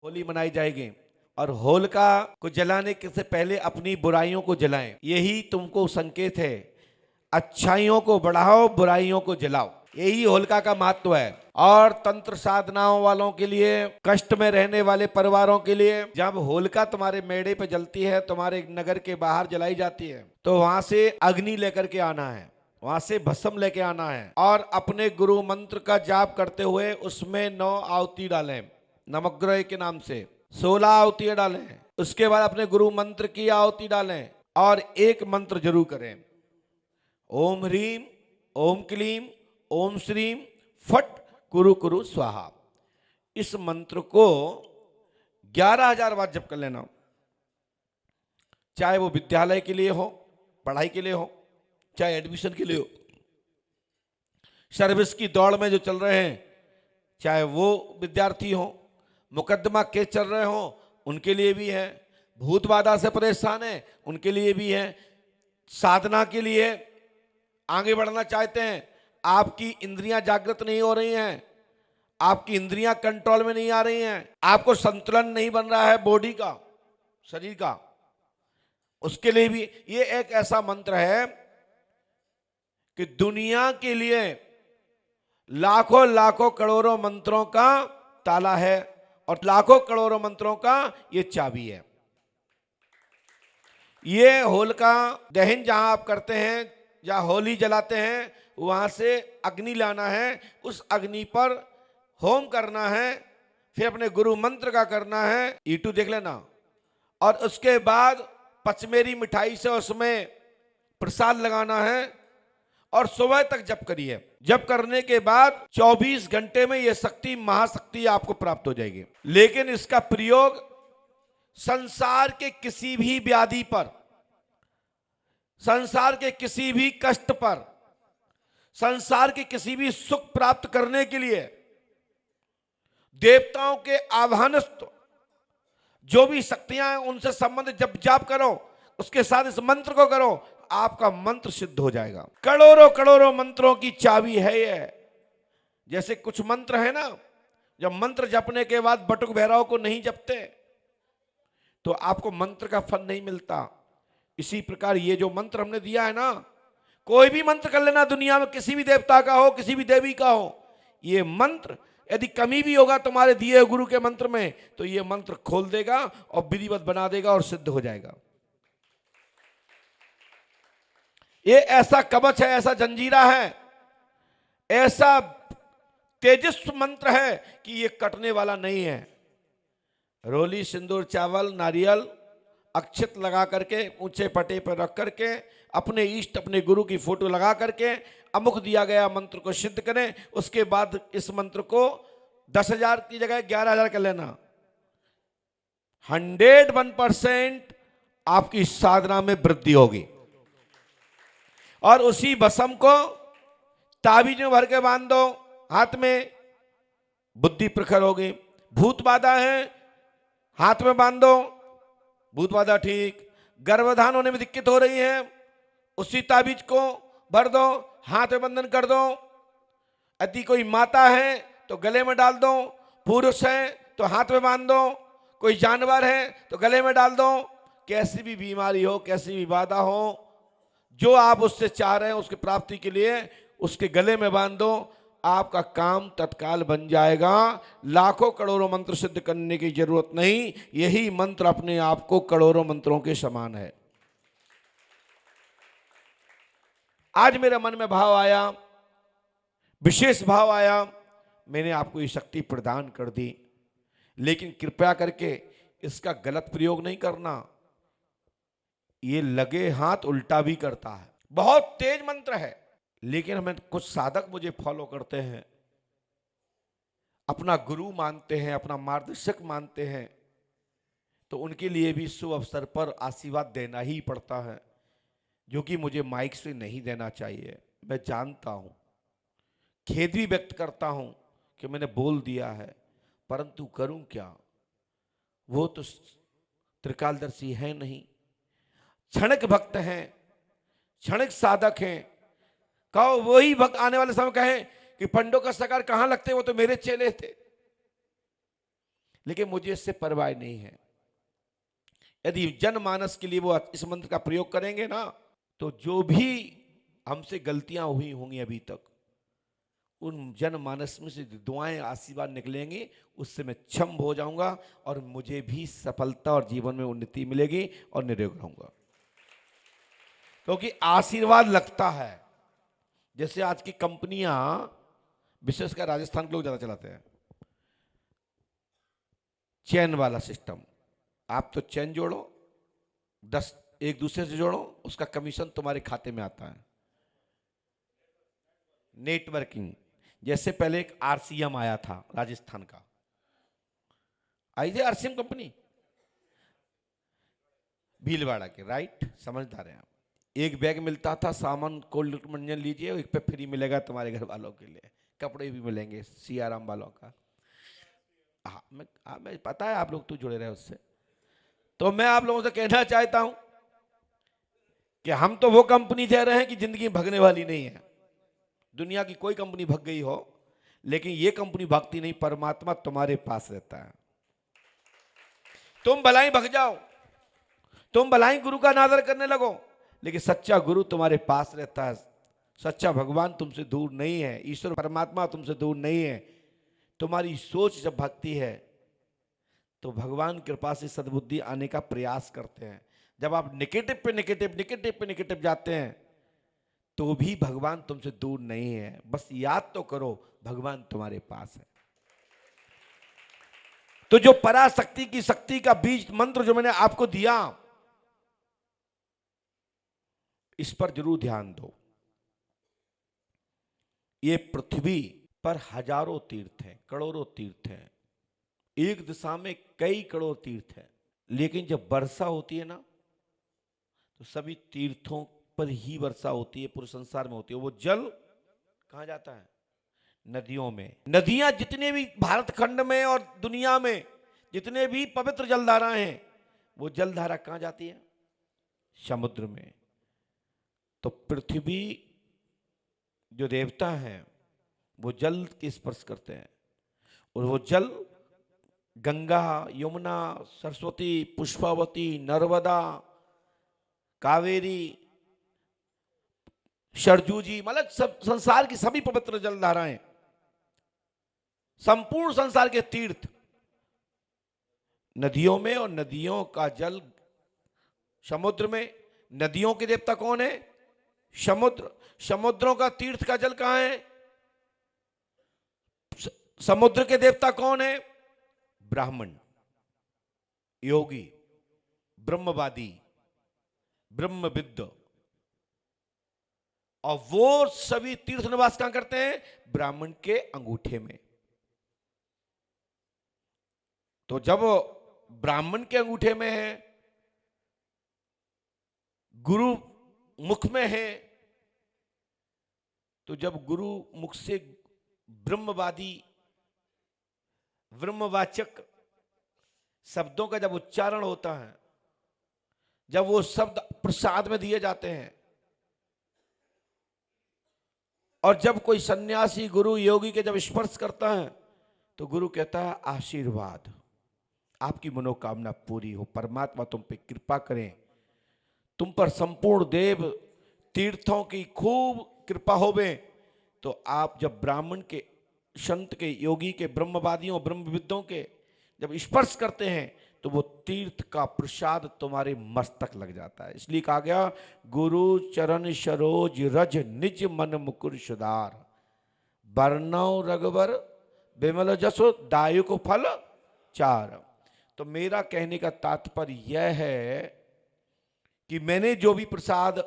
होली मनाई जाएगी और होलिका को जलाने के से पहले अपनी बुराइयों को जलाएं। यही तुमको संकेत है, अच्छाइयों को बढ़ाओ, बुराइयों को जलाओ। यही होलिका का महत्व है। और तंत्र साधनाओं वालों के लिए, कष्ट में रहने वाले परिवारों के लिए, जब होलिका तुम्हारे मेड़े पे जलती है, तुम्हारे नगर के बाहर जलाई जाती है, तो वहां से अग्नि लेकर के आना है, वहां से भस्म लेके आना है और अपने गुरु मंत्र का जाप करते हुए उसमें 9 आहुति डालें नवग्रह के नाम से, 16 आहुतियां डालें। उसके बाद अपने गुरु मंत्र की आहुति डालें और एक मंत्र जरूर करें, ओम ह्रीम ओम क्लीम ओम श्रीम फट कुरु कुरु स्वाहा। इस मंत्र को 11,000 बार जप कर लेना, चाहे वो विद्यालय के लिए हो, पढ़ाई के लिए हो, चाहे एडमिशन के लिए हो, सर्विस की दौड़ में जो चल रहे हैं, चाहे वो विद्यार्थी हो, मुकदमा केस चल रहे हो, उनके लिए भी है, भूत बाधा से परेशान है उनके लिए भी है, साधना के लिए आगे बढ़ना चाहते हैं, आपकी इंद्रियां जागृत नहीं हो रही हैं, आपकी इंद्रियां कंट्रोल में नहीं आ रही हैं, आपको संतुलन नहीं बन रहा है बॉडी का, शरीर का, उसके लिए भी ये एक ऐसा मंत्र है कि दुनिया के लिए लाखों लाखों करोड़ों मंत्रों का ताला है और लाखों करोड़ों मंत्रों का ये चाबी है। ये होलिका दहन जहां आप करते हैं, जहां होली जलाते हैं, वहां से अग्नि लाना है, उस अग्नि पर होम करना है, फिर अपने गुरु मंत्र का करना है, यूट्यूब देख लेना, और उसके बाद पचमेरी मिठाई से उसमें प्रसाद लगाना है और सुबह तक जप करिए। जप करने के बाद 24 घंटे में यह शक्ति, महाशक्ति आपको प्राप्त हो जाएगी। लेकिन इसका प्रयोग संसार के किसी भी व्याधि पर, संसार के किसी भी कष्ट पर, संसार के किसी भी सुख प्राप्त करने के लिए देवताओं के आह्वानस्थ जो भी शक्तियां हैं उनसे संबंधित जब जाप करो, उसके साथ इस मंत्र को करो, आपका मंत्र सिद्ध हो जाएगा। करोड़ों करोड़ों मंत्रों की चाबी है ये। जैसे कुछ मंत्र है ना, जब मंत्र जपने के बाद बटुक भैरव को नहीं जपते तो आपको मंत्र का फल नहीं मिलता। इसी प्रकार ये जो मंत्र हमने दिया है ना, कोई भी मंत्र कर लेना दुनिया में, किसी भी देवता का हो, किसी भी देवी का हो, ये मंत्र यदि कमी भी होगा तुम्हारे दिए गुरु के मंत्र में, तो ये मंत्र खोल देगा और विधिवत बना देगा और सिद्ध हो जाएगा। ये ऐसा कवच है, ऐसा जंजीरा है, ऐसा तेजस्वी मंत्र है कि ये कटने वाला नहीं है। रोली, सिंदूर, चावल, नारियल, अक्षत लगा करके ऊंचे पटे पर रख करके अपने इष्ट, अपने गुरु की फोटो लगा करके अमुख दिया गया मंत्र को सिद्ध करें। उसके बाद इस मंत्र को 10,000 की जगह 11,000 कर लेना। 101% आपकी साधना में वृद्धि होगी। और उसी भस्म को ताबीज में भर के बांध दो हाथ में, बुद्धि प्रखर होगी। भूत बाधा है, हाथ में बांध दो, भूत बाधा ठीक। गर्भधान होने में दिक्कत हो रही है, उसी ताबीज को भर दो, हाथ में बंधन कर दो। यदि कोई माता है तो गले में डाल दो, पुरुष है तो हाथ में बांध दो, कोई जानवर है तो गले में डाल दो। कैसी भी बीमारी हो, कैसी भी बाधा हो, जो आप उससे चाह रहे हैं उसकी प्राप्ति के लिए उसके गले में बांध दो, आपका काम तत्काल बन जाएगा। लाखों करोड़ों मंत्र सिद्ध करने की जरूरत नहीं, यही मंत्र अपने आप को करोड़ों मंत्रों के समान है। आज मेरे मन में भाव आया, विशेष भाव आया, मैंने आपको ये शक्ति प्रदान कर दी, लेकिन कृपया करके इसका गलत प्रयोग नहीं करना। ये लगे हाथ उल्टा भी करता है। बहुत तेज मंत्र है, लेकिन हमें कुछ साधक मुझे फॉलो करते हैं, अपना गुरु मानते हैं, अपना मार्गदर्शक मानते हैं, तो उनके लिए भी शुभ अवसर पर आशीर्वाद देना ही पड़ता है, जो कि मुझे माइक से नहीं देना चाहिए। मैं जानता हूं, खेद भी व्यक्त करता हूं कि मैंने बोल दिया है, परंतु करूं क्या, वो तो त्रिकालदर्शी है नहीं, क्षणिक भक्त हैं, क्षणिक साधक हैं। कहो वही भक्त आने वाले समय कहे कि पंडों का सकार कहां लगते, वो तो मेरे चेले थे। लेकिन मुझे इससे परवाह नहीं है। यदि जनमानस के लिए वो इस मंत्र का प्रयोग करेंगे ना, तो जो भी हमसे गलतियां हुई होंगी अभी तक, उन जनमानस में से दुआएं आशीर्वाद निकलेंगे, उससे मैं क्षम हो जाऊंगा और मुझे भी सफलता और जीवन में उन्नति मिलेगी और निरोग रहूंगा। क्योंकि आशीर्वाद लगता है। जैसे आज की कंपनियां, विशेषकर राजस्थान के लोग ज्यादा चलाते हैं, चैन वाला सिस्टम। आप तो चैन जोड़ो, 10 एक दूसरे से जोड़ो, उसका कमीशन तुम्हारे खाते में आता है। नेटवर्किंग, जैसे पहले एक आरसीएम आया था राजस्थान का, आई थी आरसीएम कंपनी भीलवाड़ा के, राइट, समझदार हैं आप। एक बैग मिलता था, सामान कोल्ड मंजन लीजिए, एक पे फ्री मिलेगा तुम्हारे घर वालों के लिए, कपड़े भी मिलेंगे सियाराम वालों का। मैं पता है आप लोग तो जुड़े रहे उससे। तो मैं आप लोगों से कहना चाहता हूं कि हम तो वो कंपनी दे रहे हैं कि जिंदगी भगने वाली नहीं है। दुनिया की कोई कंपनी भग गई हो, लेकिन ये कंपनी भागती नहीं, परमात्मा तुम्हारे पास रहता है। तुम भलाई भग जाओ, तुम भलाई गुरु का अनादर करने लगो, लेकिन सच्चा गुरु तुम्हारे पास रहता है। सच्चा भगवान तुमसे दूर नहीं है, ईश्वर परमात्मा तुमसे दूर नहीं है। तुम्हारी सोच जब भक्ति है तो भगवान कृपा से सद्बुद्धि आने का प्रयास करते हैं। जब आप नेगेटिव पे नेगेटिव, नेगेटिव पे नेगेटिव जाते हैं, तो भी भगवान तुमसे दूर नहीं है। बस याद तो करो, भगवान तुम्हारे पास है। तो जो पराशक्ति की शक्ति का बीज मंत्र जो मैंने आपको दिया, इस पर जरूर ध्यान दो। ये पृथ्वी पर हजारों तीर्थ हैं, करोड़ों तीर्थ हैं, एक दिशा में कई करोड़ तीर्थ हैं, लेकिन जब वर्षा होती है ना, तो सभी तीर्थों पर ही वर्षा होती है, पूरे संसार में होती है। वो जल कहां जाता है? नदियों में। नदियां जितने भी भारत खंड में और दुनिया में जितने भी पवित्र जलधाराएं हैं, वो जलधारा कहां जाती है? समुद्र में। तो पृथ्वी जो देवता हैं वो जल के स्पर्श करते हैं, और वो जल गंगा, यमुना, सरस्वती, पुष्पावती, नर्मदा, कावेरी, सरजूजी, मतलब सब संसार की सभी पवित्र जलधाराएं, संपूर्ण संसार के तीर्थ नदियों में, और नदियों का जल समुद्र में। नदियों के देवता कौन है? समुद्र। समुद्रों का तीर्थ का जल कहां है? समुद्र के देवता कौन है? ब्राह्मण, योगी, ब्रह्मवादी, ब्रह्मविद्ध। और वो सभी तीर्थ निवास कहां करते हैं? ब्राह्मण के अंगूठे में। तो जब ब्राह्मण के अंगूठे में है, गुरु मुख में है, तो जब गुरु मुख से ब्रह्मवादी, ब्रह्मवाचक शब्दों का जब उच्चारण होता है, जब वो शब्द प्रसाद में दिए जाते हैं, और जब कोई सन्यासी गुरु योगी के जब स्पर्श करता है, तो गुरु कहता है आशीर्वाद, आपकी मनोकामना पूरी हो, परमात्मा तुम पे कृपा करें, तुम पर संपूर्ण देव तीर्थों की खूब कृपा होवे। तो आप जब ब्राह्मण के, संत के, योगी के, ब्रह्मवादियों, ब्रह्मविद्ों के जब स्पर्श करते हैं, तो वो तीर्थ का प्रसाद तुम्हारे मस्तक लग जाता है। इसलिए कहा गया, गुरु चरण सरोज रज निज मन मुकुर सुधार, वर्णव रघुवर विमल जसो दायु फल चार। तो मेरा कहने का तात्पर्य यह है कि मैंने जो भी प्रसाद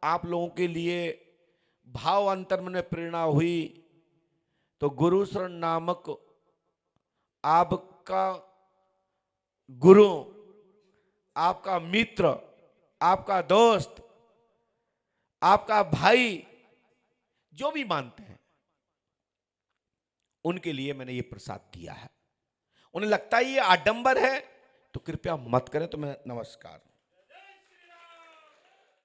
आप लोगों के लिए भाव अंतर्मन में प्रेरणा हुई, तो गुरु शरण नामक आपका गुरु, आपका मित्र, आपका दोस्त, आपका भाई, जो भी मानते हैं, उनके लिए मैंने ये प्रसाद दिया है। उन्हें लगता है ये आडंबर है, तो कृपया मत करें। तो मैं नमस्कार।